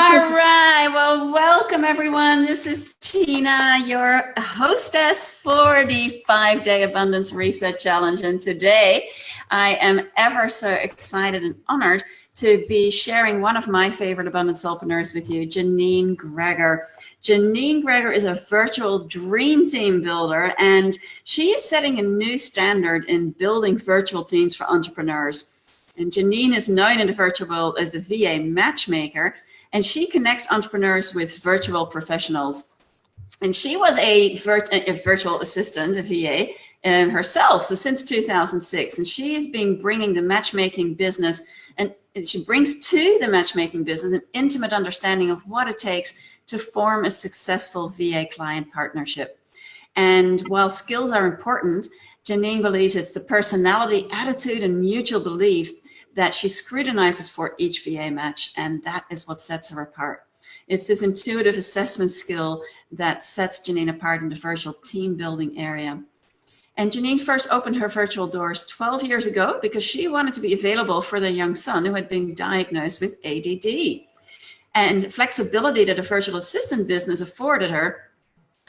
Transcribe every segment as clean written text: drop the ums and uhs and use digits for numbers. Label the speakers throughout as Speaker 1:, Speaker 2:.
Speaker 1: All right. Well, welcome everyone. This is Tina, your hostess for the 5-day Abundance Reset Challenge. And today I am ever so excited and honored to be sharing one of my favorite Abundant Soulpreneurs with you, Janine Gregor. Janine Gregor is a virtual dream team builder, and she is setting a new standard in building virtual teams for entrepreneurs. And Janine is known in the virtual world as the VA matchmaker, and she connects entrepreneurs with virtual professionals. And she was a virtual assistant, a VA, herself, so since 2006. And she has been bringing the matchmaking business, and she brings to the matchmaking business an intimate understanding of what it takes to form a successful VA client partnership. And while skills are important, Janine believes it's the personality, attitude, and mutual beliefs that she scrutinizes for each VA match, and that is what sets her apart. It's this intuitive assessment skill that sets Janine apart in the virtual team building area. And Janine first opened her virtual doors 12 years ago because she wanted to be available for their young son who had been diagnosed with ADD. And flexibility that a virtual assistant business afforded her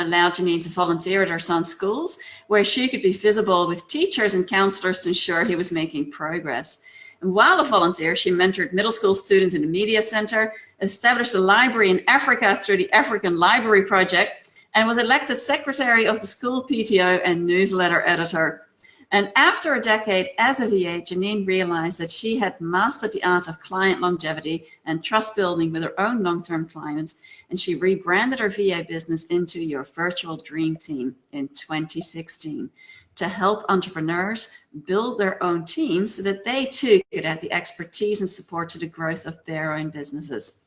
Speaker 1: allowed Janine to volunteer at her son's schools, where she could be visible with teachers and counselors to ensure he was making progress. And while a volunteer, she mentored middle school students in the media center, established a library in Africa through the African Library Project, and was elected secretary of the school PTO and newsletter editor. And after a decade as a VA, Janine realized that she had mastered the art of client longevity and trust building with her own long-term clients, and she rebranded her VA business into Your Virtual Dream Team in 2016 to help entrepreneurs build their own teams so that they too could add the expertise and support to the growth of their own businesses.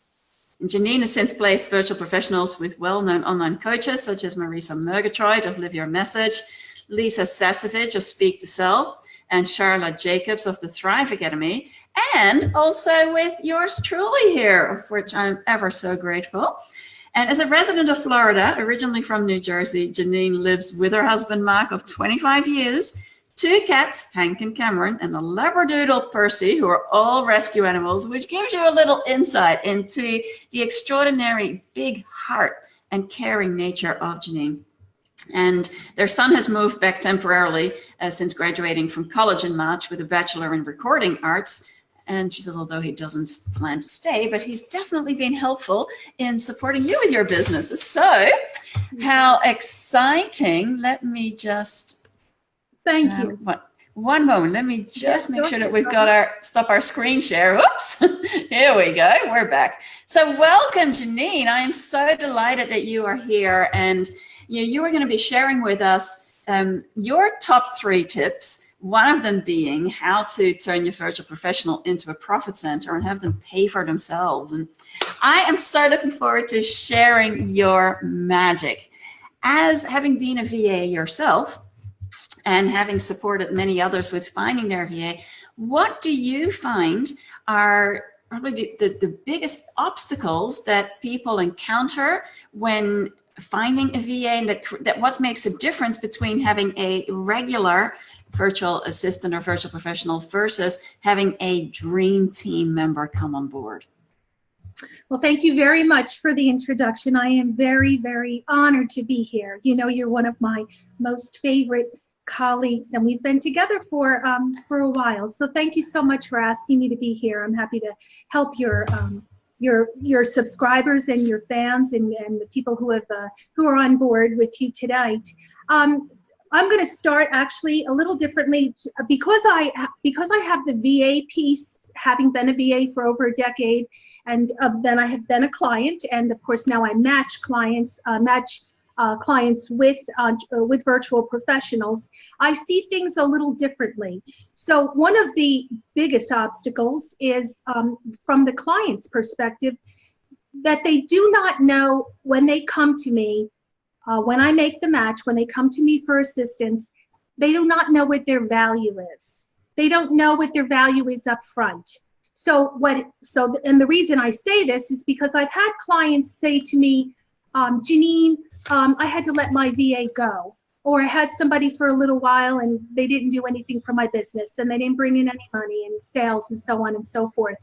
Speaker 1: And Janine has since placed virtual professionals with well-known online coaches such as Marisa Murgatroyd of Live Your Message, Lisa Sasevich of Speak to Sell, and Charlotte Jacobs of the Thrive Academy, and also with yours truly here, of which I'm ever so grateful. And as a resident of Florida, originally from New Jersey, Janine lives with her husband, Mark, of 25 years, 2 cats, Hank and Cameron, and a Labradoodle, Percy, who are all rescue animals, which gives you a little insight into the extraordinary big heart and caring nature of Janine. And their son has moved back temporarily since graduating from college in March with a bachelor in recording arts. And she says, although he doesn't plan to stay, but he's definitely been helpful in supporting you with your business. So how exciting. Let me just...
Speaker 2: Thank you.
Speaker 1: One moment. Let me just make sure that we've got stop our screen share. Oops. Here we go. We're back. So welcome, Janine. I am so delighted that you are here. And you are going to be sharing with us your top 3 tips. One of them being how to turn your virtual professional into a profit center and have them pay for themselves. And I am so looking forward to sharing your magic. As having been a VA yourself and having supported many others with finding their VA, what do you find are probably the biggest obstacles that people encounter when finding a VA, and that what makes a difference between having a regular virtual assistant or virtual professional versus having a dream team member come on board?
Speaker 2: Well, thank you very much for the introduction. I am very, very honored to be here. You know, you're one of my most favorite colleagues, and we've been together for a while. So thank you so much for asking me to be here. I'm happy to help your subscribers and your fans and the people who are on board with you tonight. I'm going to start actually a little differently because I have the VA piece, having been a VA for over a decade, and then I have been a client, and of course now I match clients with virtual professionals. I see things a little differently. So one of the biggest obstacles is from the client's perspective, that they do not know when they come to me, when I make the match, when they come to me for assistance, they do not know what their value is. They don't know what their value is up front. And the reason I say this is because I've had clients say to me, Janine, I had to let my VA go, or I had somebody for a little while and they didn't do anything for my business and they didn't bring in any money and sales and so on and so forth.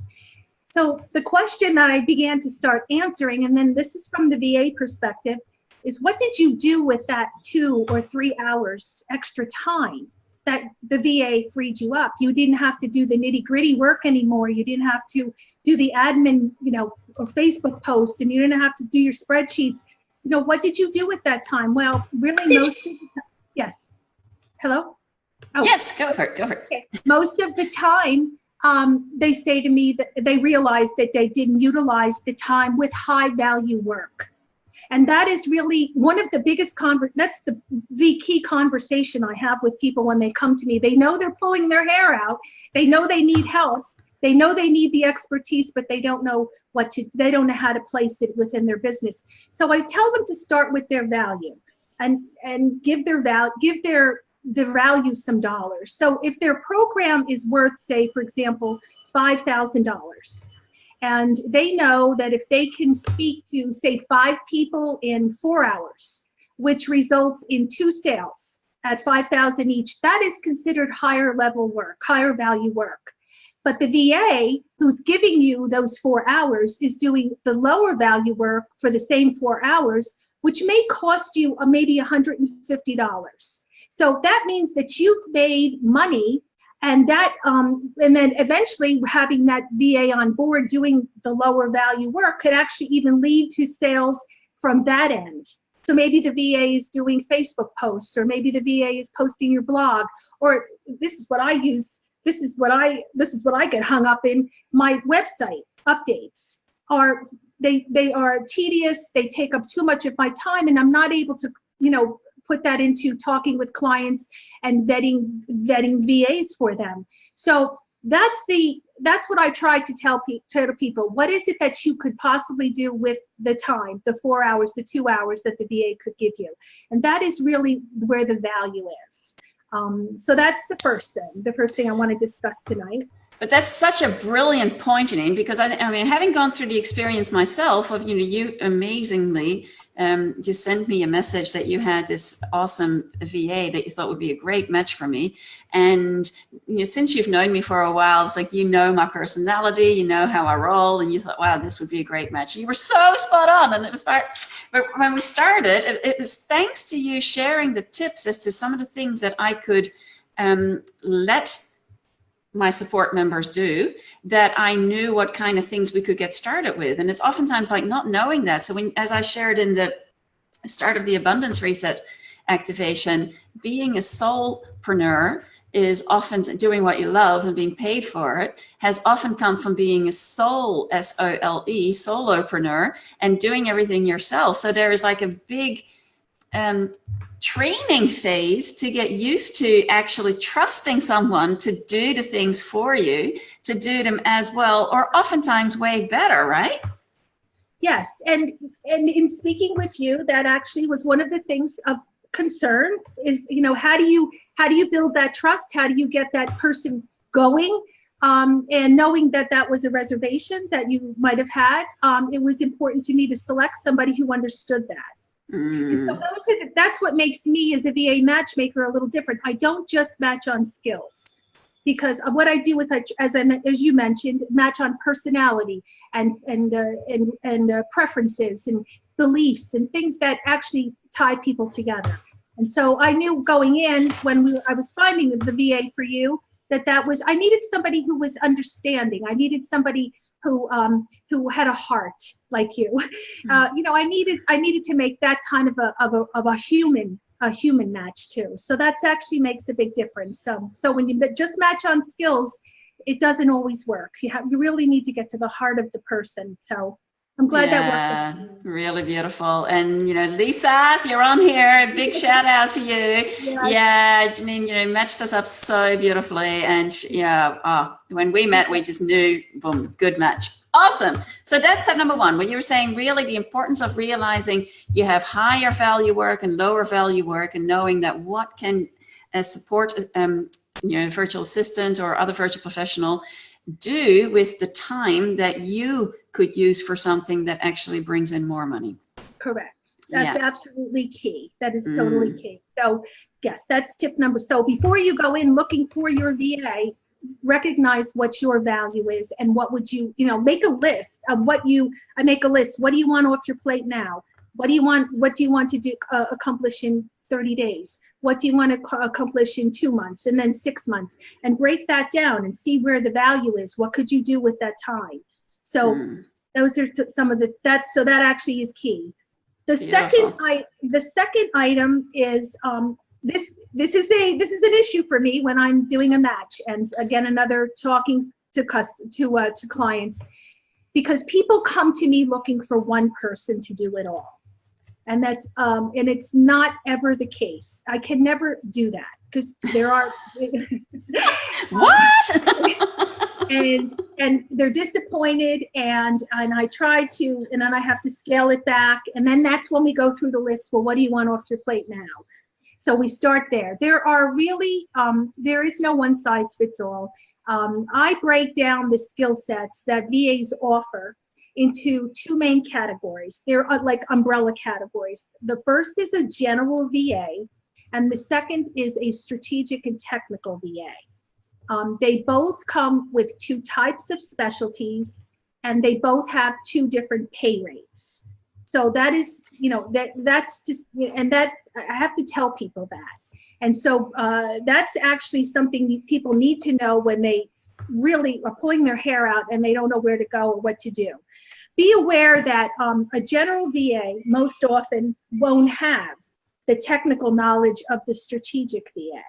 Speaker 2: So the question that I began to start answering, and then this is from the VA perspective, is what did you do with that 2 or 3 hours extra time that the VA freed you up? You didn't have to do the nitty-gritty work anymore. You didn't have to do the admin, or Facebook posts, and you didn't have to do your spreadsheets. What did you do with that time? Well, really yes. Hello? Oh.
Speaker 1: Yes, go for it.
Speaker 2: Okay. Most of the time, they say to me that they realized that they didn't utilize the time with high value work. And that is really one of the biggest that's the key conversation I have with people when they come to me. They know they're pulling their hair out. They know they need help. They know they need the expertise, but they don't know they don't know how to place it within their business. So I tell them to start with their value and give the value some dollars. So if their program is worth, say, for example, $5,000, and they know that if they can speak to, say, 5 people in 4 hours, which results in 2 sales at $5,000 each, that is considered higher level work, higher value work. But the VA who's giving you those 4 hours is doing the lower value work for the same 4 hours, which may cost you maybe $150. So that means that you've made money, and that and then eventually having that VA on board doing the lower value work could actually even lead to sales from that end. So maybe the VA is doing Facebook posts, or maybe the VA is posting your blog, or this is what I use. This is what I get hung up in. My website updates they are tedious. They take up too much of my time, and I'm not able to, put that into talking with clients and vetting VAs for them. So that's what I tried to tell people. What is it that you could possibly do with the time, the 4 hours, the 2 hours that the VA could give you? And that is really where the value is. So that's the first thing I want to discuss tonight.
Speaker 1: But that's such a brilliant point, Janine, because I mean, having gone through the experience myself of, you amazingly just sent me a message that you had this awesome VA that you thought would be a great match for me. And since you've known me for a while, it's like, my personality, how I roll, and you thought, wow, this would be a great match. You were so spot on. And it was but when we started, it was thanks to you sharing the tips as to some of the things that I could let my support members do, that I knew what kind of things we could get started with. And it's oftentimes like not knowing that. So as I shared in the start of the Abundance Reset activation, being a soulpreneur is often doing what you love and being paid for it, has often come from being a soul, S-O-L-E, solopreneur, and doing everything yourself. So there is like a big training phase to get used to actually trusting someone to do the things for you, to do them as well, or oftentimes way better, right?
Speaker 2: Yes, and in speaking with you, that actually was one of the things of concern is, how do you build that trust? How do you get that person going? And knowing that was a reservation that you might have had, it was important to me to select somebody who understood that. And so that's what makes me as a VA matchmaker a little different. I don't just match on skills, because what I do is as you mentioned, match on personality and preferences and beliefs and things that actually tie people together. And so I knew going in when I was finding the VA for you I needed somebody who was understanding. I needed somebody who had a heart like you. I needed to make that kind of a human match too. So that actually makes a big difference. So when you just match on skills, it doesn't always work. You really need to get to the heart of the person. So I'm glad that worked.
Speaker 1: Really beautiful. And, Lisa, if you're on here, big shout out to you. Yeah, Janine, matched us up so beautifully. And when we met, we just knew, boom, good match. Awesome. So that's step number 1, where you were saying really the importance of realizing you have higher value work and lower value work, and knowing that what can support, virtual assistant or other virtual professional do with the time that you could use for something that actually brings in more money.
Speaker 2: Correct. That's absolutely key. That is totally key. So yes, that's tip number. So before you go in looking for your VA, recognize what your value is and what would you, make a list of what do you want off your plate now? What do you want to do, accomplish in 30 days? What do you want to accomplish in 2 months and then 6 months? And break that down and see where the value is. What could you do with that time? So those are some of so that actually is key. The second item is, this is an issue for me when I'm doing a match, and again, another talking to clients, because people come to me looking for one person to do it all, and that's and it's not ever the case. I can never do that because there are
Speaker 1: what
Speaker 2: and they're disappointed, and I try to, and then I have to scale it back, and then that's when we go through the list. Well, what do you want off your plate now? So we start there. There are really, there is no one size fits all. I break down the skill sets that VAs offer into two main categories. They're like umbrella categories. The first is a general VA, and the second is a strategic and technical VA. They both come with two types of specialties, and they both have two different pay rates. So that is, that's just, and that I have to tell people that. And so that's actually something people need to know when they really are pulling their hair out and they don't know where to go or what to do. Be aware that a general VA most often won't have the technical knowledge of the strategic VA.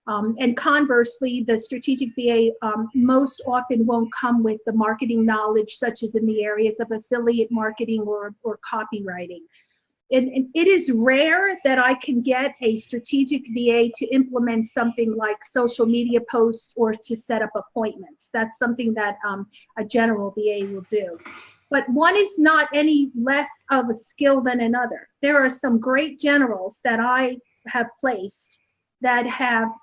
Speaker 2: And conversely, the strategic VA most often won't come with the marketing knowledge, such as in the areas of affiliate marketing or copywriting. And it is rare that I can get a strategic VA to implement something like social media posts or to set up appointments. That's something that a general VA will do. But one is not any less of a skill than another. There are some great generals that I have placed that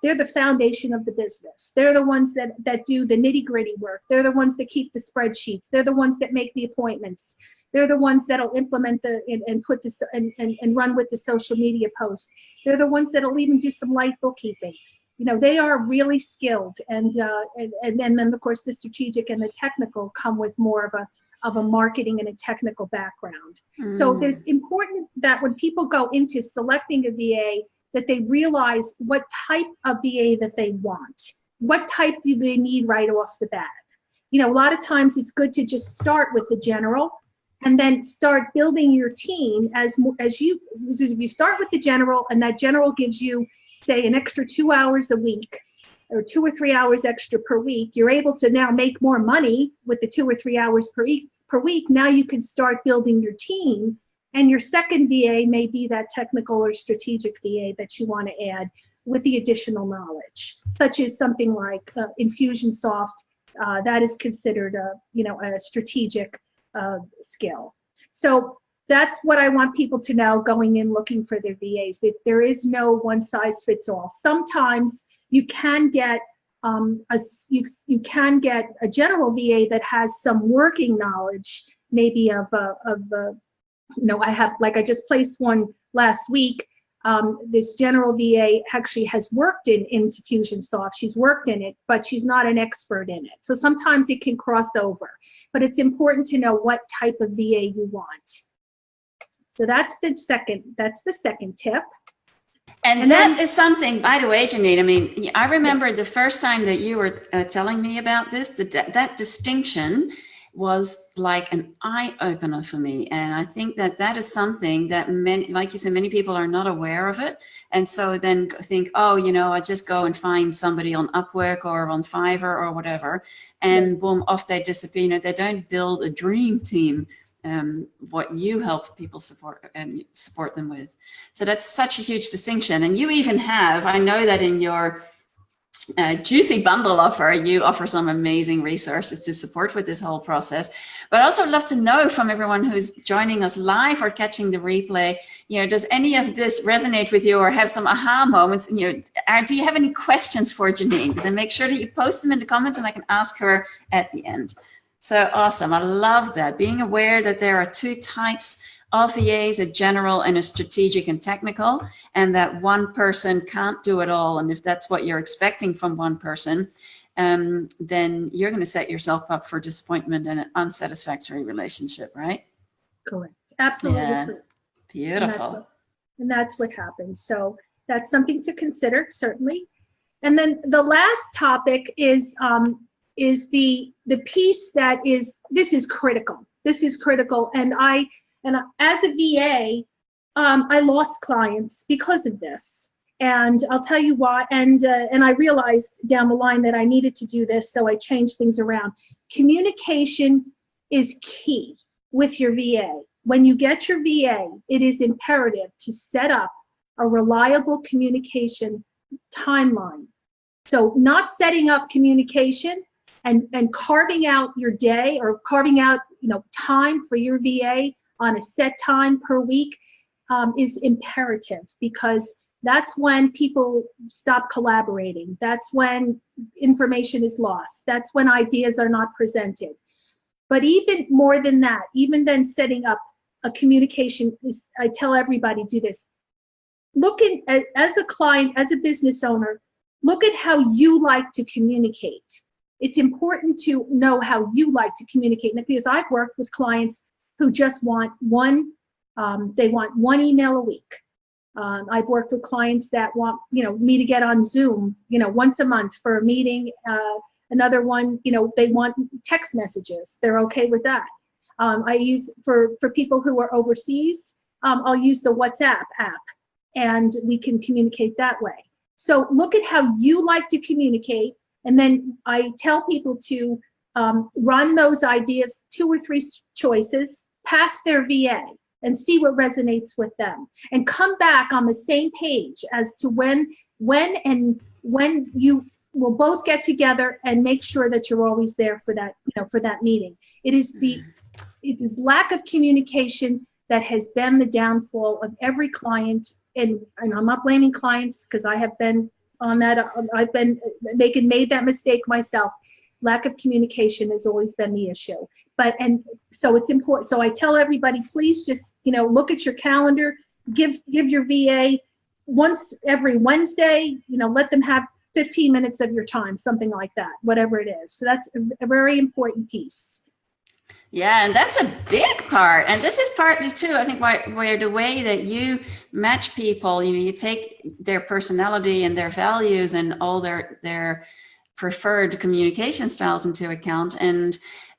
Speaker 2: they're the foundation of the business. They're the ones that do the nitty-gritty work. They're the ones that keep the spreadsheets. They're the ones that make the appointments. They're the ones that'll implement and put this and run with the social media posts. They're the ones that'll even do some light bookkeeping. They are really skilled, and then of course the strategic and the technical come with more of a marketing and a technical background. So there's important that when people go into selecting a VA, that they realize what type of VA that they want. What type do they need right off the bat? A lot of times it's good to just start with the general and then start building your team as you start with the general, and that general gives you, say, an extra 2 hours a week or 2 or 3 hours extra per week. You're able to now make more money with the 2 or 3 hours per week. Now you can start building your team. And your second VA may be that technical or strategic VA that you want to add with the additional knowledge, such as something like Infusionsoft. That is considered a strategic skill. So that's what I want people to know going in looking for their VAs. That there is no one size fits all. Sometimes you can get you can get a general VA that has some working knowledge, maybe of I just placed one last week. This general VA actually has worked in Infusionsoft. She's worked in it, but she's not an expert in it. So sometimes it can cross over, but it's important to know what type of VA you want. So that's the second tip.
Speaker 1: And that is something, by the way, Janine, I mean, I remember the first time that you were telling me about this, that distinction was like an eye-opener for me. And I think that is something that like you said, many people are not aware of it. And so then think, I just go and find somebody on Upwork or on Fiverr or whatever, and boom, off they disappear. They don't build a dream team, what you help people support them with. So that's such a huge distinction. And you even have, I know that in your juicy bundle offer, you offer some amazing resources to support with this whole process. But I also love to know from everyone who's joining us live or catching the replay, does any of this resonate with you or have some aha moments? Do you have any questions for Janine? Because then make sure that you post them in the comments and I can ask her at the end. So awesome. I love that. Being aware that there are two types of VAs, a general and a strategic and technical, and that one person can't do it all. And if that's what you're expecting from one person, then you're going to set yourself up for disappointment and an unsatisfactory relationship, right?
Speaker 2: Correct. Absolutely.
Speaker 1: Yeah.
Speaker 2: Correct.
Speaker 1: Beautiful.
Speaker 2: And that's what happens. So that's something to consider, certainly. And then the last topic is the piece that this is critical. This is critical. And as a VA, I lost clients because of this. And I'll tell you why. And I realized down the line that I needed to do this, so I changed things around. Communication is key with your VA. When you get your VA, it is imperative to set up a reliable communication timeline. So not setting up communication and carving out your day or carving out time for your VA on a set time per week is imperative, because that's when people stop collaborating. That's when information is lost. That's when ideas are not presented. But even more than that, even then setting up a communication is, I tell everybody, do this. Look at, as a client, as a business owner, look at how you like to communicate. It's important to know how you like to communicate, because I've worked with clients who just want they want one email a week. I've worked with clients that want, me to get on Zoom, once a month for a meeting. Another one, they want text messages. They're okay with that. I use, for people who are overseas, I'll use the WhatsApp app, and we can communicate that way. So look at how you like to communicate, and then I tell people to run those ideas, 2 or 3 choices, past their VA, and see what resonates with them, and come back on the same page as to when you will both get together and make sure that you're always there for that, for that meeting. It is lack of communication that has been the downfall of every client, and I'm not blaming clients, because I have been on that. I've been made that mistake myself. Lack of communication has always been the issue. And so it's important. So I tell everybody, please just, look at your calendar, give your VA once every Wednesday, let them have 15 minutes of your time, something like that, whatever it is. So that's a very important piece.
Speaker 1: Yeah, and that's a big part. And this is partly too, I think, where the way that you match people, you take their personality and their values and all their preferred communication styles into account. And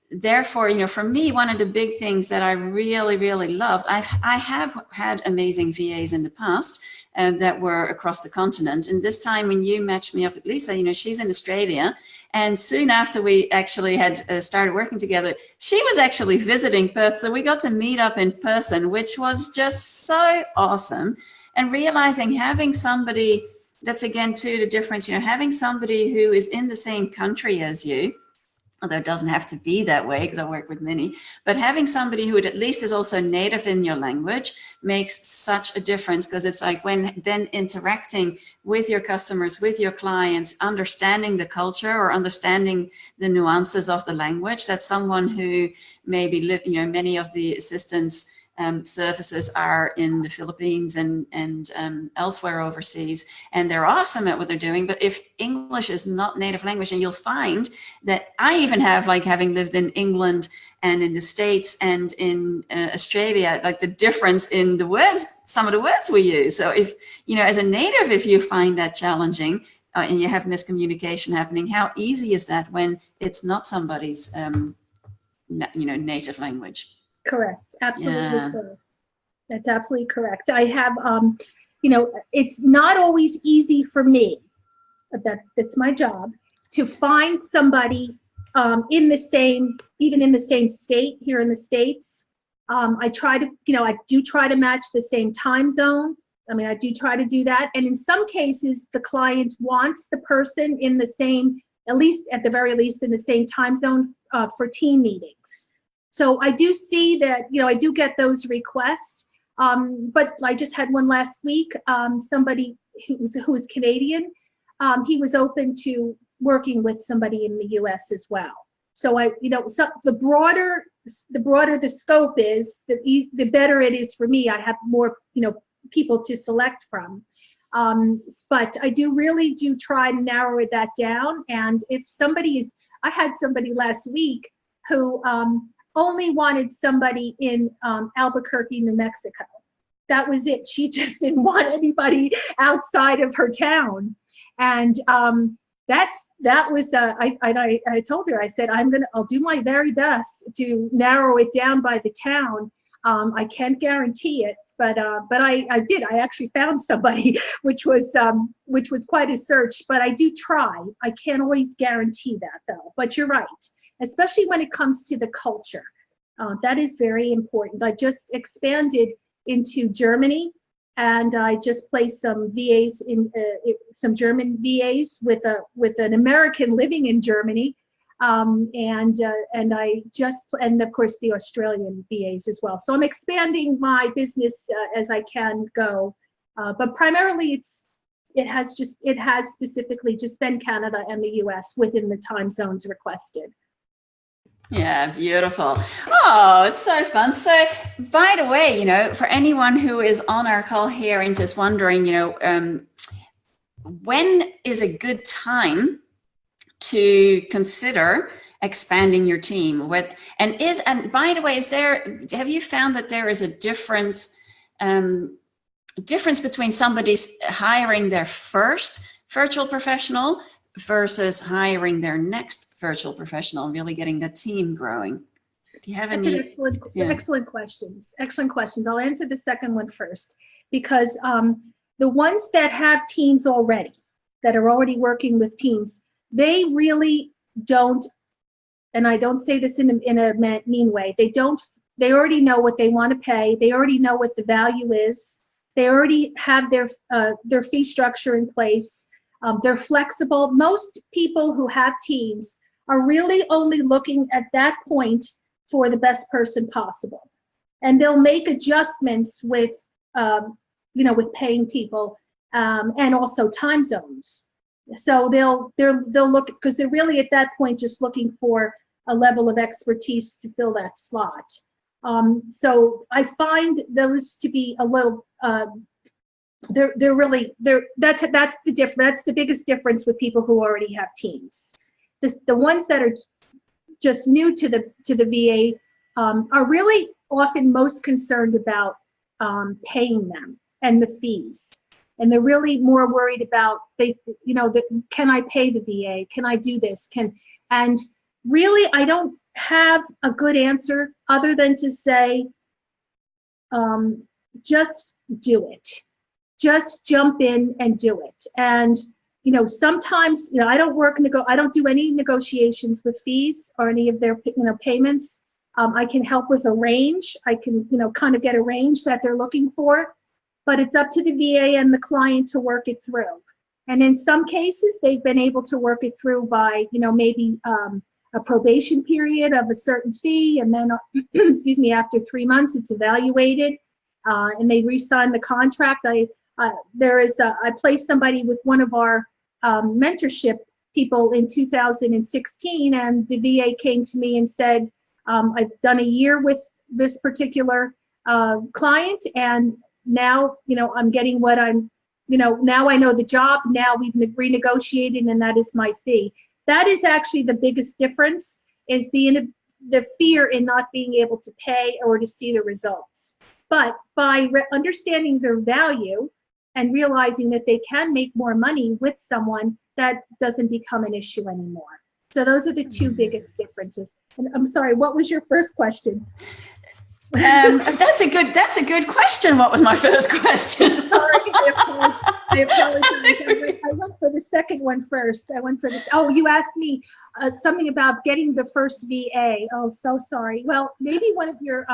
Speaker 1: therefore, for me, one of the big things that I really, really loved, I have had amazing VAs in the past that were across the continent. And this time when you matched me up with Lisa, she's in Australia. And soon after we actually had started working together, she was actually visiting Perth. So we got to meet up in person, which was just so awesome. And realizing having somebody, that's again too the difference, having somebody who is in the same country as you, although it doesn't have to be that way because I work with many, but having somebody who at least is also native in your language makes such a difference, because it's like when then interacting with your customers, with your clients, understanding the culture or understanding the nuances of the language, that someone who maybe live, many of the assistance services are in the Philippines and elsewhere overseas, and they're awesome at what they're doing. But if English is not native language, and you'll find that I even have, like, having lived in England and in the States and in Australia, like the difference in the words, some of the words we use. So if, as a native, if you find that challenging and you have miscommunication happening, how easy is that when it's not somebody's, native language?
Speaker 2: Correct. Absolutely.
Speaker 1: Yeah.
Speaker 2: Correct. That's absolutely correct. I have, it's not always easy for me, that's my job, to find somebody even in the same state here in the States. I try to, I do try to match the same time zone. I do try to do that. And in some cases, the client wants the person in the same, at the very least, in the same time zone for team meetings. So I do see that, I do get those requests, but I just had one last week. Somebody who was Canadian, he was open to working with somebody in the U.S. as well. So the broader the scope is, the better it is for me. I have more, people to select from. But I really do try to narrow that down. And if I had somebody last week who only wanted somebody in Albuquerque, New Mexico. That was it. She just didn't want anybody outside of her town. And that was I told her, I said, I'll do my very best to narrow it down by the town. I can't guarantee it, but I did. I actually found somebody, which was quite a search. But I do try. I can't always guarantee that, though. But you're right, especially when it comes to the culture. That is very important. I just expanded into Germany, and I just placed some VAs in some German VAs with an American living in Germany. And of course the Australian VAs as well. So I'm expanding my business as I can go, but primarily it has specifically just been Canada and the US within the time zones requested.
Speaker 1: Yeah, beautiful. Oh, it's so fun. So, by the way, for anyone who is on our call here and just wondering, when is a good time to consider expanding your team? And by the way, have you found that there is a difference between somebody's hiring their first virtual professional versus hiring their next virtual professional and really getting the team growing? Do you have any?
Speaker 2: That's excellent questions. Excellent questions. I'll answer the second one first, because the ones that have teams already, that are already working with teams, they really don't, and I don't say this in a mean way, they already know what they want to pay. They already know what the value is. They already have their fee structure in place. They're flexible. Most people who have teams are really only looking at that point for the best person possible. And they'll make adjustments with paying people and also time zones. So they'll look, because they're really at that point just looking for a level of expertise to fill that slot. So I find those to be a little, that's the biggest difference with people who already have teams. The ones that are just new to the VA are really often most concerned about paying them and the fees. And they're really more worried about, can I pay the VA? Can I do this? And really, I don't have a good answer other than to say, just do it. Just jump in and do it. And sometimes I don't do any negotiations with fees or any of their payments. I can help with a range. I can kind of get a range that they're looking for, but it's up to the VA and the client to work it through. And in some cases, they've been able to work it through by maybe a probation period of a certain fee, and then excuse me, after 3 months, it's evaluated and they re-sign the contract. I placed somebody with one of our mentorship people in 2016, and the VA came to me and said, I've done a year with this particular client, and now I'm getting what I'm now I know the job, now we've renegotiated, and that is my fee. That is actually the biggest difference, is the fear in not being able to pay or to see the results. But by understanding their value and realizing that they can make more money with someone, that doesn't become an issue anymore. So those are the two biggest differences. And I'm sorry, what was your first question?
Speaker 1: That's a good question. What was my first question?
Speaker 2: Sorry, I apologize. I went for the second one first. You asked me something about getting the first VA. Oh, so sorry. Well, maybe one of your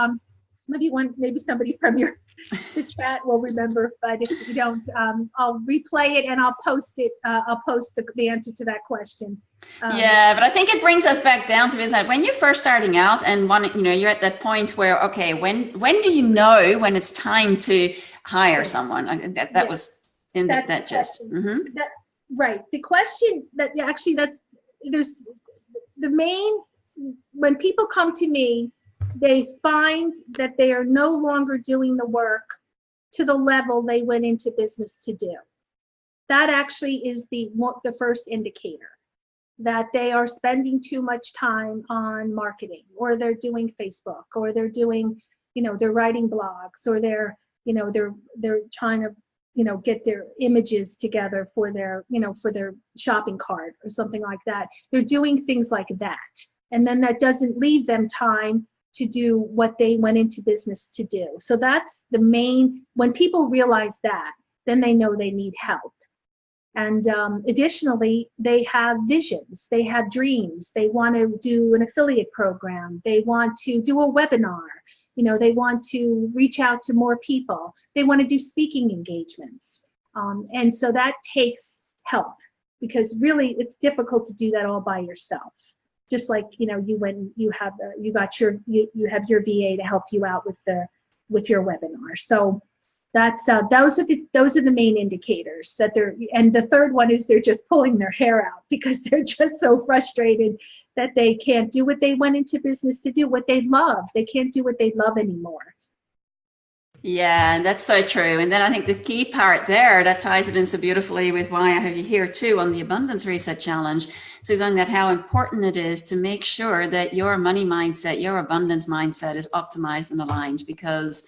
Speaker 2: maybe somebody from the chat will remember, but if you don't, I'll replay it and I'll post it. I'll post the answer to that question.
Speaker 1: Yeah, but I think it brings us back down to is that when you're first starting out and you're at that point where, okay, when do you know when it's time to hire someone? That was in that gist. Mm-hmm.
Speaker 2: Right. The question there's the main, when people come to me, they find that they are no longer doing the work to the level they went into business to do. that actually is the first indicator that they are spending too much time on marketing, or they're doing Facebook, or they're doing, they're writing blogs, or they're trying to, get their images together for their, for their shopping cart or something like that. They're doing things like that. And then that doesn't leave them time to do what they went into business to do. So that's the main, when people realize that, then they know they need help. And additionally, they have visions, they have dreams, they want to do an affiliate program, they want to do a webinar, they want to reach out to more people, they want to do speaking engagements. And so that takes help, because really it's difficult to do that all by yourself. Just like, you have your VA to help you out with your webinar. So that's those are the main indicators that and the third one is they're just pulling their hair out because they're just so frustrated that they can't do what they went into business to do, what they love. They can't do what they love anymore.
Speaker 1: Yeah, and that's so true. And then I think the key part there that ties it in so beautifully with why I have you here too on the Abundance Reset Challenge. So you're talking about how important it is to make sure that your money mindset, your abundance mindset is optimized and aligned. Because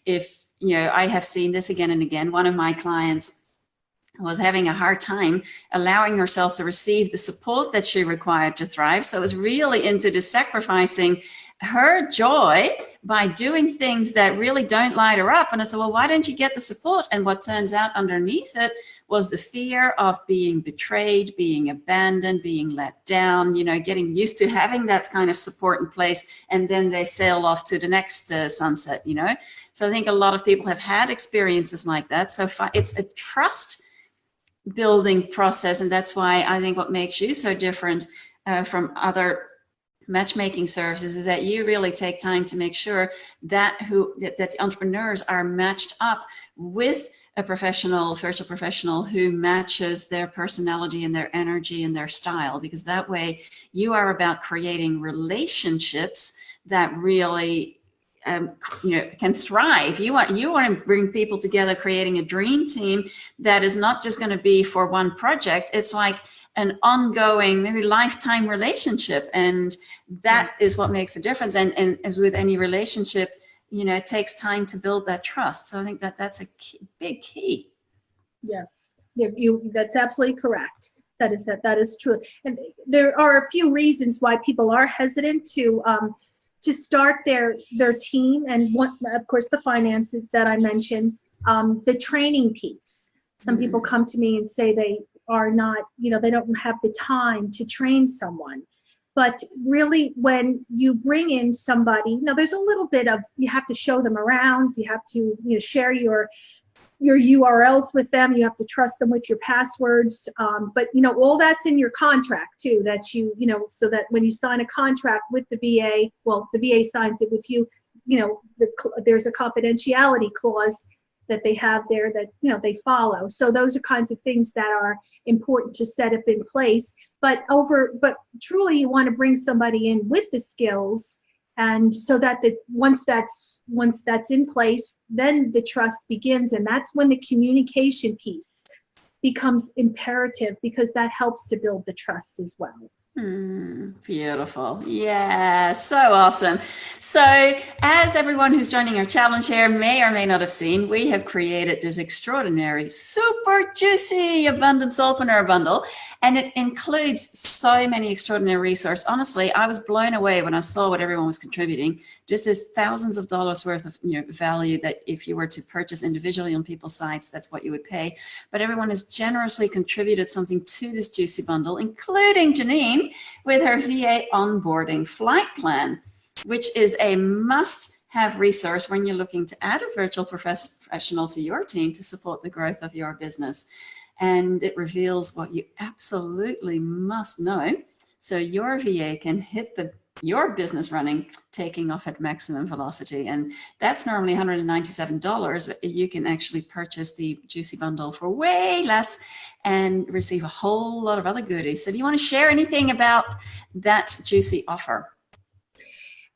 Speaker 1: if, I have seen this again and again, one of my clients was having a hard time allowing herself to receive the support that she required to thrive. So it was really into the sacrificing her joy by doing things that really don't light her up. And I said, well, why don't you get the support? And what turns out underneath it was the fear of being betrayed, being abandoned, being let down, getting used to having that kind of support in place. And then they sail off to the next sunset, So I think a lot of people have had experiences like that. So it's a trust building process. And that's why I think what makes you so different from other matchmaking services is that you really take time to make sure that the entrepreneurs are matched up with a virtual professional who matches their personality and their energy and their style, because that way you are about creating relationships that really can thrive. You want to bring people together, creating a dream team that is not just going to be for one project. It's like an ongoing, maybe lifetime relationship. And that is what makes a difference. And as with any relationship, it takes time to build that trust. So I think that's a big key.
Speaker 2: Yes, that's absolutely correct. That is true. And there are a few reasons why people are hesitant to start their team. And one, of course, the finances that I mentioned, the training piece. Some people come to me and say they are not, they don't have the time to train someone. But really, when you bring in somebody, there's a little bit of, you have to show them around, you have to share your URLs with them, you have to trust them with your passwords, but all that's in your contract too, that so that when you sign a contract with the VA, well, the VA signs it with you, there's a confidentiality clause that they have there that they follow. So those are kinds of things that are important to set up in place. But truly, you want to bring somebody in with the skills, and so that once that's in place, then the trust begins, and that's when the communication piece becomes imperative, because that helps to build the trust as well.
Speaker 1: Beautiful. Yeah, so awesome. So as everyone who's joining our challenge here may or may not have seen, we have created this extraordinary, super juicy Abundant Soulpreneur bundle, and it includes so many extraordinary resources. Honestly, I was blown away when I saw what everyone was contributing. This is thousands of dollars worth of value that if you were to purchase individually on people's sites, that's what you would pay. But everyone has generously contributed something to this juicy bundle, including Janine with her VA onboarding flight plan, which is a must-have resource when you're looking to add a virtual professional to your team to support the growth of your business. And it reveals what you absolutely must know so your VA can hit your business running, taking off at maximum velocity. And that's normally $197, but you can actually purchase the juicy bundle for way less and receive a whole lot of other goodies. So do you want to share anything about that juicy offer?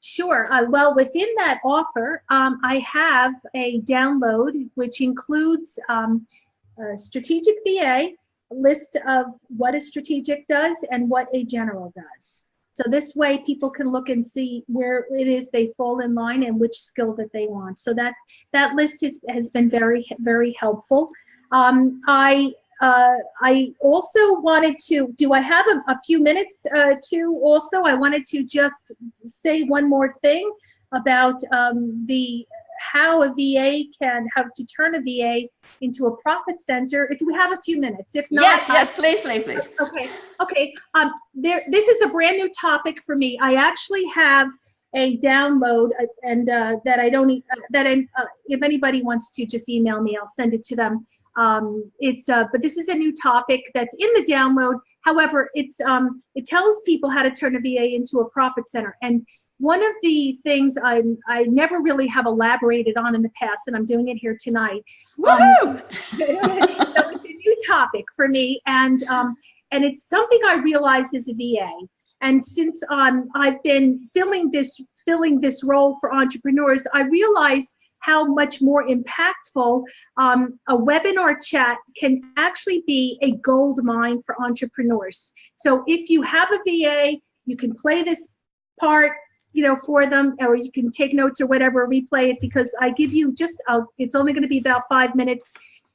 Speaker 2: Sure. Well, within that offer, I have a download which includes strategic VA, a list of what a strategic does and what a general does. So this way people can look and see where it is they fall in line and which skill that they want. So that list has been very, very helpful. I also wanted to, do I have a few minutes to also, I wanted to just say one more thing about how a VA how to turn a VA into a profit center. If we have a few minutes, if not.
Speaker 1: Yes, please.
Speaker 2: Okay. This is a brand new topic for me. I actually have a download, and if anybody wants to just email me, I'll send it to them. But this is a new topic that's in the download. However, it tells people how to turn a VA into a profit center. And one of the things I never really have elaborated on in the past, and I'm doing it here tonight.
Speaker 1: Woohoo!
Speaker 2: So it's a new topic for me, and it's something I realized as a VA. And since I've been filling this role for entrepreneurs, I realized how much more impactful a webinar chat can actually be a gold mine for entrepreneurs. So if you have a VA, you can play this part, for them, or you can take notes or whatever, replay it, because I give you it's only going to be about 5 minutes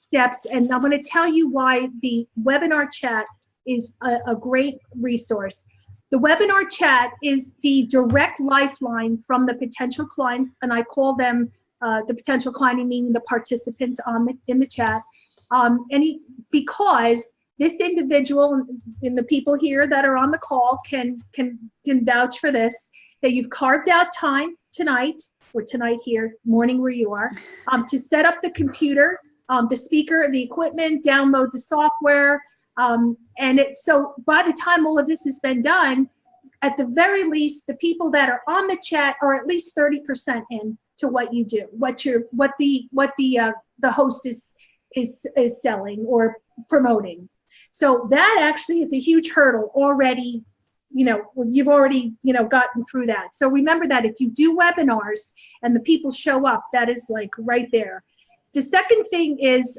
Speaker 2: steps, and I'm going to tell you why the webinar chat is a great resource. The webinar chat is the direct lifeline from the potential client, and I call them the potential client, meaning the participant in the chat, because this individual and the people here that are on the call can vouch for this, that you've carved out time tonight here, morning where you are, to set up the computer, the speaker, the equipment, download the software, so by the time all of this has been done, at the very least, the people that are on the chat are at least 30% in to what you do, what the host is selling or promoting. So that actually is a huge hurdle already. You've already, gotten through that. So remember that if you do webinars and the people show up, that is like right there. The second thing is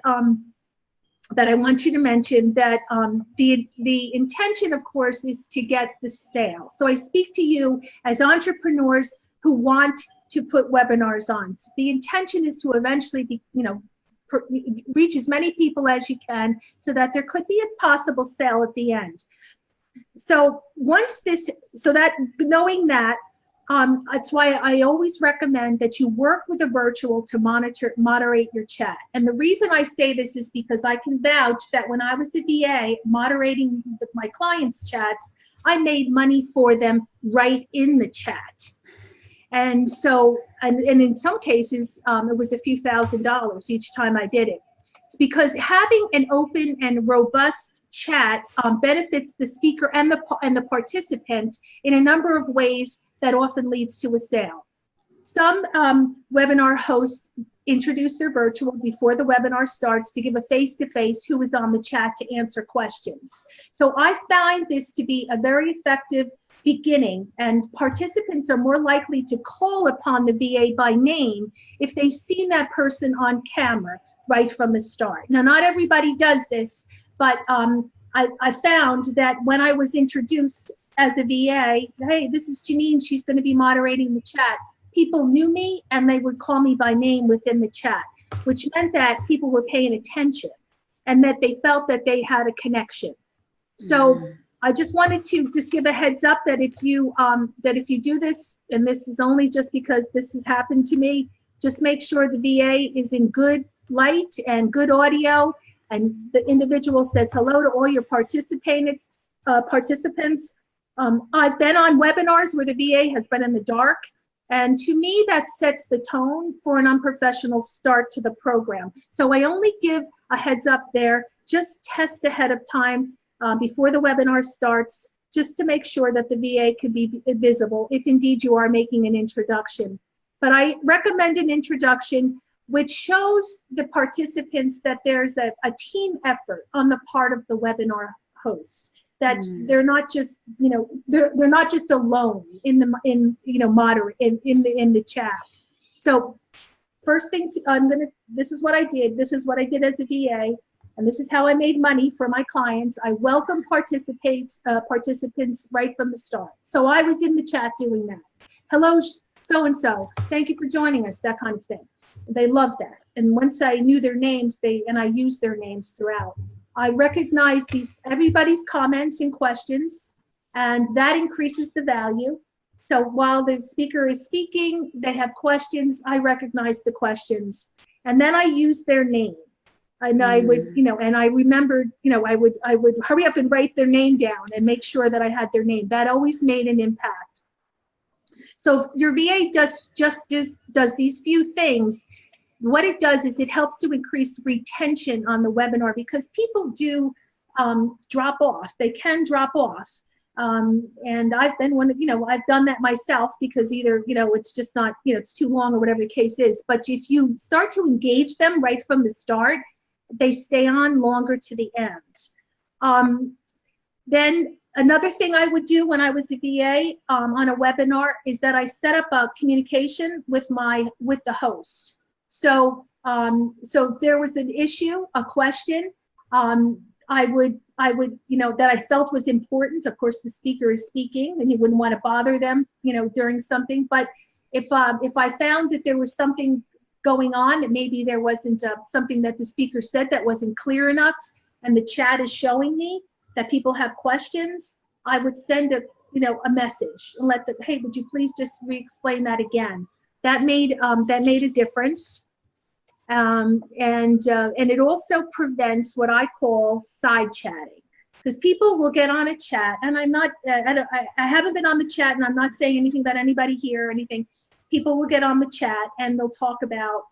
Speaker 2: that I want you to mention that the intention, of course, is to get the sale. So I speak to you as entrepreneurs who want to put webinars on. So the intention is to eventually reach as many people as you can so that there could be a possible sale at the end. So knowing that, that's why I always recommend that you work with a virtual to moderate your chat. And the reason I say this is because I can vouch that when I was a VA moderating my clients' chats, I made money for them right in the chat. And so, and in some cases, it was a few $1,000s each time I did it. It's because having an open and robust chat benefits the speaker and the participant in a number of ways that often leads to a sale. Some webinar hosts introduce their virtual before the webinar starts to give a face-to-face who is on the chat to answer questions. So I find this to be a very effective beginning, and participants are more likely to call upon the VA by name if they've seen that person on camera right from the start. Now, not everybody does this, but I found that when I was introduced as a VA, hey, this is Janine, she's going to be moderating the chat, people knew me and they would call me by name within the chat, which meant that people were paying attention and that they felt that they had a connection. So I just wanted to just give a heads up that if you do this, and this is only just because this has happened to me, just make sure the VA is in good light and good audio, and the individual says hello to all your participants. I've been on webinars where the VA has been in the dark, and to me that sets the tone for an unprofessional start to the program. So I only give a heads up there, just test ahead of time before the webinar starts, just to make sure that the VA can be visible if indeed you are making an introduction. But I recommend an introduction which shows the participants that there's a team effort on the part of the webinar host, that they're not just, they're not just alone in the chat. So first thing, this is what I did. This is what I did as a VA. and this is how I made money for my clients. I welcome participants right from the start. So I was in the chat doing that. Hello, so-and-so, thank you for joining us, that kind of thing. They loved that. And once I knew their names, and I used their names throughout, I recognized everybody's comments and questions, and that increases the value. So while the speaker is speaking, they have questions, I recognize the questions, and then I use their name. And I would, and I remembered, I would hurry up and write their name down and make sure that I had their name. That always made an impact. So if your VA does these few things, what it does is it helps to increase retention on the webinar, because people do drop off. They can drop off. And I've been I've done that myself, because either, it's just not, it's too long or whatever the case is. But if you start to engage them right from the start, they stay on longer to the end. Then another thing I would do when I was a VA on a webinar is that I set up a communication with the host. So if there was an issue, a question, I would, that I felt was important. Of course, the speaker is speaking, and you wouldn't want to bother them, during something. But if I found that there was something going on, and maybe there wasn't something that the speaker said that wasn't clear enough, and the chat is showing me that people have questions, I would send a message and hey, would you please just re-explain that again? That made a difference. And it also prevents what I call side chatting, because people will get on a chat, and I haven't been on the chat, and I'm not saying anything about anybody here or anything. People will get on the chat and they'll talk about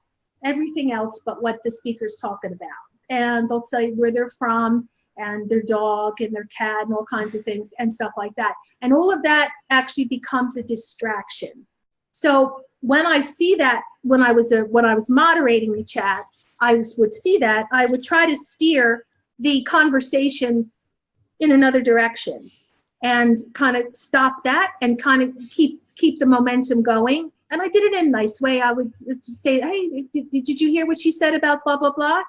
Speaker 2: everything else but what the speaker's talking about. And they'll tell you where they're from, and their dog and their cat and all kinds of things and stuff like that. And all of that actually becomes a distraction. So when I see that, when I was moderating the chat, I would see that, I would try to steer the conversation in another direction and kind of stop that and kind of keep the momentum going. And I did it in a nice way. I would just say, hey, did you hear what she said about blah, blah, blah?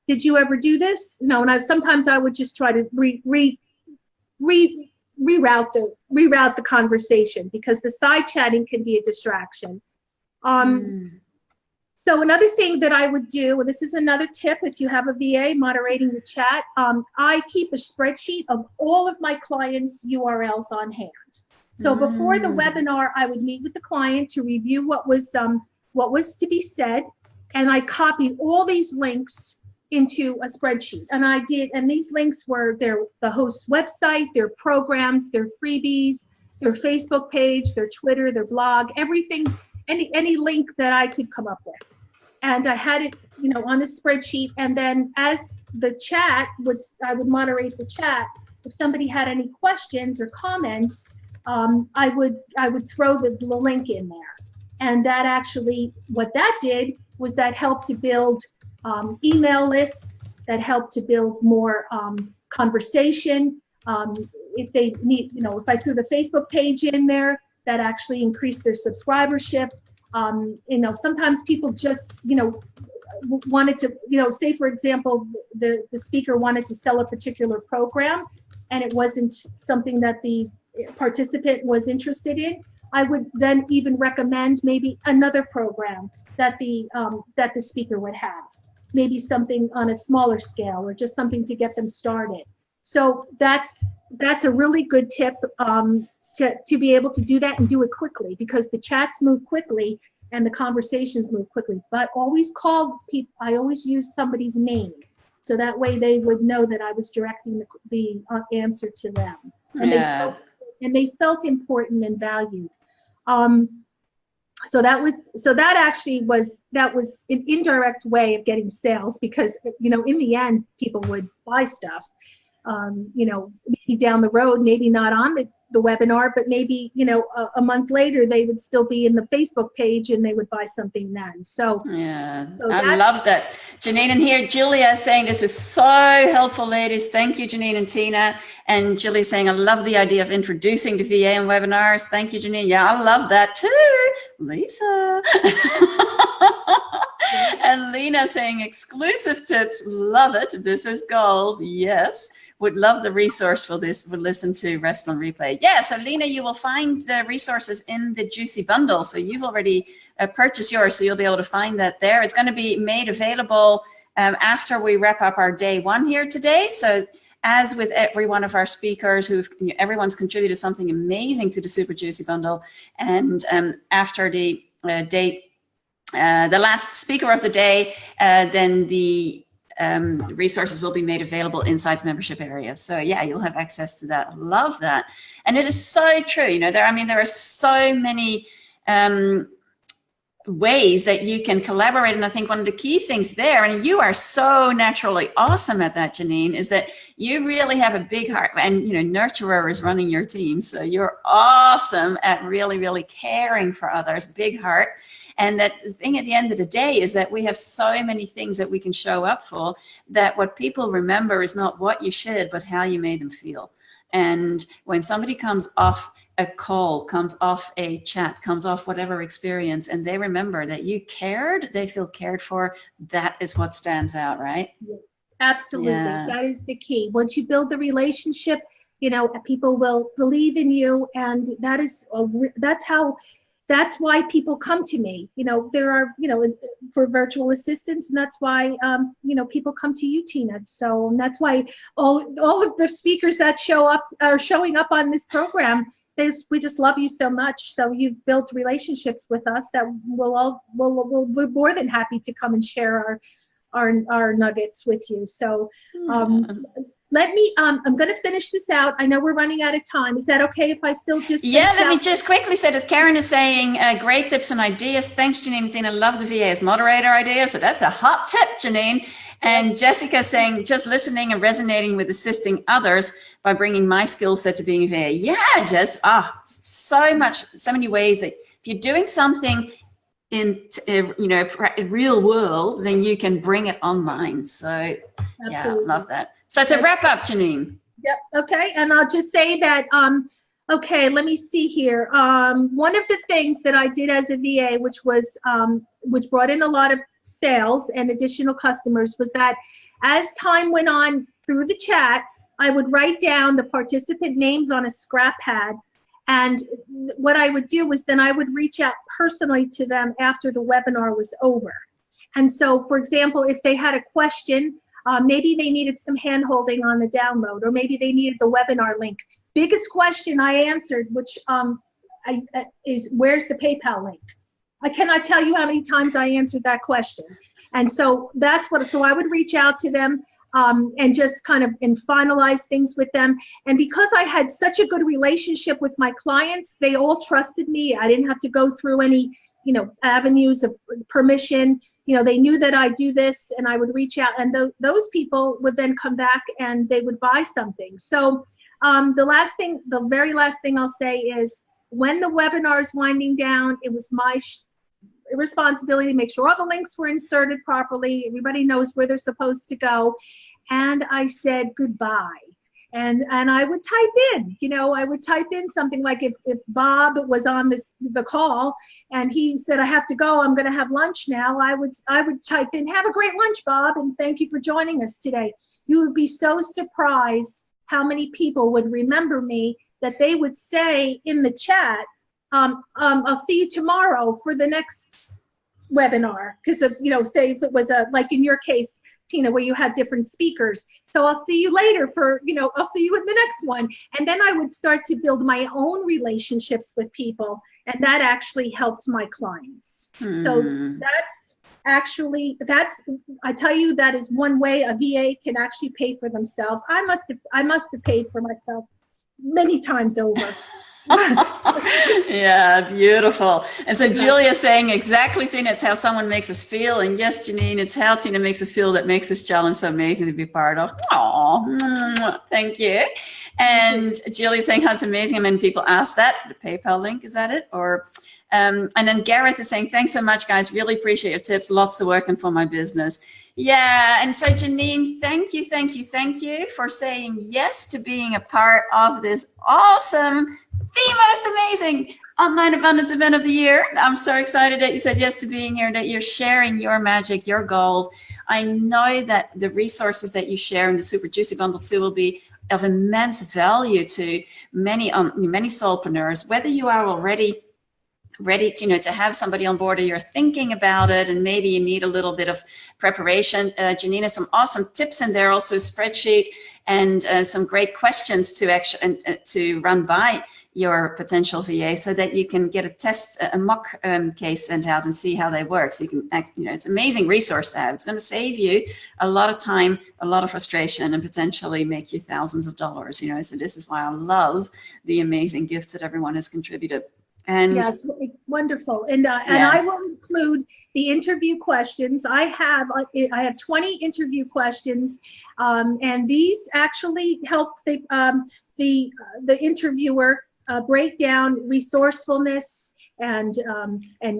Speaker 2: Did you ever do this? No, and sometimes I would just try to reroute the conversation, because the side chatting can be a distraction. So another thing that I would do, and this is another tip if you have a VA moderating the chat, I keep a spreadsheet of all of my clients' URLs on hand. So before the webinar, I would meet with the client to review what was to be said, and I copied all these links into a spreadsheet. And these links were the host's website, their programs, their freebies, their Facebook page, their Twitter, their blog, everything, any link that I could come up with. And I had it, on the spreadsheet. And then as the chat I would moderate the chat. If somebody had any questions or comments, I would throw the link in there. And that actually, what that did was that helped to build email lists, that helped to build more conversation. If they need, if I threw the Facebook page in there, that actually increased their subscribership. Sometimes people just, wanted to, say for example, the speaker wanted to sell a particular program, and it wasn't something that the participant was interested in. I would then even recommend maybe another program that the speaker would have, maybe something on a smaller scale, or just something to get them started. So that's a really good tip, to be able to do that and do it quickly, because the chats move quickly and the conversations move quickly. But always call people. I always use somebody's name, so that way they would know that I was directing the answer to them, and they felt important and valued. So that actually was an indirect way of getting sales, because in the end people would buy stuff. Maybe down the road, maybe not on the webinar, but maybe a month later they would still be in the Facebook page and they would buy something then. So
Speaker 1: I love that. Janine, and here Julia saying this is so helpful, ladies. Thank you, Janine and Tina. And Julie saying, I love the idea of introducing the VA in webinars. Thank you, Janine. Yeah, I love that too. Lisa. And Lena saying exclusive tips. Love it. This is gold. Yes. Would love the resource for this. Would listen to Rest on Replay. Yeah. So Lena, you will find the resources in the Juicy Bundle. So you've already purchased yours. So you'll be able to find that there. It's going to be made available after we wrap up our day one here today. So as with every one of our speakers, everyone's contributed something amazing to the Super Juicy Bundle. And after the day, the last speaker of the day, then the resources will be made available inside the membership area. So yeah, you'll have access to that. Love that. And it is so true. There are so many ways that you can collaborate. And I think one of the key things there, and you are so naturally awesome at that, Janine, is that you really have a big heart, and nurturer is running your team. So you're awesome at really, really caring for others, big heart. And that the thing at the end of the day is that we have so many things that we can show up for, that what people remember is not what you should, but how you made them feel. And when somebody comes off a call, comes off a chat, comes off whatever experience, and they remember that you cared, they feel cared for, that is what stands out, right?
Speaker 2: Absolutely. Yeah. That is the key. Once you build the relationship, people will believe in you, and that's why people come to me. There are, for virtual assistants, and that's why, people come to you, Tina. So that's why all of the speakers that show up are showing up on this program. We just love you so much. So you've built relationships with us that we're more than happy to come and share our nuggets with you. So let me, I'm going to finish this out. I know we're running out of time. Is that okay if I still just...
Speaker 1: Yeah, let me just quickly say that Karen is saying, great tips and ideas. Thanks, Janine and Tina. Love the VA as moderator idea. So that's a hot tip, Janine. And Jessica saying, just listening and resonating with assisting others by bringing my skill set to being a VA. Yeah, Jess, so many ways that if you're doing something in, real world, then you can bring it online. So absolutely. Yeah, love that. So to wrap up, Janine.
Speaker 2: Yep. Okay. And I'll just say that, okay, let me see here. One of the things that I did as a VA, which brought in a lot of sales and additional customers, was that as time went on through the chat, I would write down the participant names on a scrap pad. And what I would do was then I would reach out personally to them after the webinar was over. And so, for example, if they had a question, maybe they needed some hand-holding on the download, or maybe they needed the webinar link. Biggest question I answered, which is, where's the PayPal link? I cannot tell you how many times I answered that question. And so so I would reach out to them and just kind of finalize things with them. And because I had such a good relationship with my clients, they all trusted me. I didn't have to go through any, avenues of permission. They knew that I do this, and I would reach out, and those people would then come back and they would buy something. So the very last thing I'll say is, when the webinar is winding down, it was my responsibility to make sure all the links were inserted properly. Everybody knows where they're supposed to go. And I said goodbye. And I would type in, I would type in something like, if Bob was on the call and he said, I have to go, I'm going to have lunch now, I would type in, have a great lunch, Bob, and thank you for joining us today. You would be so surprised how many people would remember me, that they would say in the chat, I'll see you tomorrow for the next webinar. Because of, say if it was like in your case, Tina, where you had different speakers. So I'll see you later I'll see you in the next one. And then I would start to build my own relationships with people. And that actually helped my clients. So I tell you, that is one way a VA can actually pay for themselves. I must have paid for myself many times over.
Speaker 1: Yeah, beautiful. And so Julia saying, exactly, Tina, it's how someone makes us feel. And yes, Janine, it's how Tina makes us feel that makes this challenge so amazing to be part of. Oh, thank you. And Julia saying how it's amazing how many people ask that. The PayPal link, is that it? Or and then Gareth is saying, thanks so much, guys. Really appreciate your tips. Lots to work on for my business. Yeah. And so Janine, thank you for saying yes to being a part of this awesome, the most amazing online abundance event of the year. I'm so excited that you said yes to being here, that you're sharing your magic, your gold. I know that the resources that you share in the Super Juicy Bundle 2 will be of immense value to many soulpreneurs, whether you are already ready to, to have somebody on board, or you're thinking about it and maybe you need a little bit of preparation. Janine has some awesome tips in there, also a spreadsheet and some great questions to actually to run by your potential VA, so that you can get a mock case sent out and see how they work. So you can, it's an amazing resource to have. It's going to save you a lot of time, a lot of frustration, and potentially make you thousands of dollars. So this is why I love the amazing gifts that everyone has contributed. And
Speaker 2: yes, it's wonderful. And I will include the interview questions. I have 20 interview questions, and these actually help the interviewer break down resourcefulness and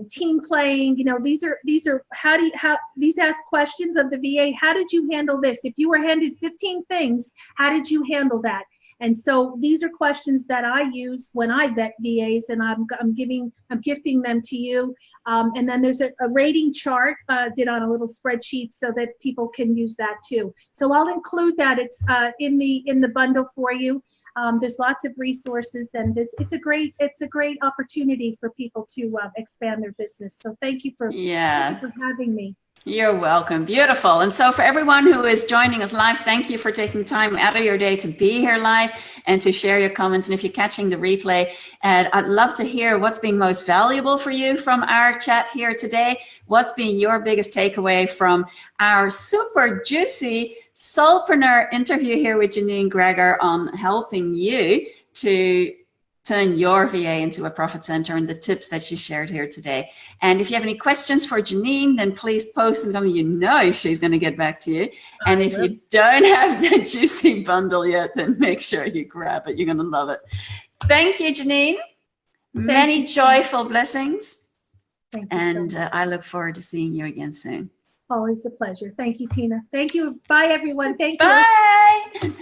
Speaker 2: team playing. These are these ask questions of the VA. How did you handle this? If you were handed 15 things, how did you handle that? And so these are questions that I use when I vet VAs, and I'm gifting them to you. And then there's a rating chart did on a little spreadsheet so that people can use that too. So I'll include that. It's in the bundle for you. There's lots of resources, and it's a great opportunity for people to expand their business. So thank you for having me.
Speaker 1: You're welcome. Beautiful. And so for everyone who is joining us live, thank you for taking time out of your day to be here live and to share your comments. And if you're catching the replay, I'd love to hear what's been most valuable for you from our chat here today. What's been your biggest takeaway from our super juicy soulpreneur interview here with Janine Gregor on helping you to turn your VA into a profit center, and the tips that she shared here today. And if you have any questions for Janine, then please post them. She's going to get back to you. And if you don't have the juicy bundle yet, then make sure you grab it. You're going to love it. Thank you, Janine. Many joyful blessings.
Speaker 2: Thank you
Speaker 1: and
Speaker 2: so much.
Speaker 1: I look forward to seeing you again soon.
Speaker 2: Always a pleasure. Thank you, Tina. Thank you. Bye, everyone. Thank you.
Speaker 1: Bye.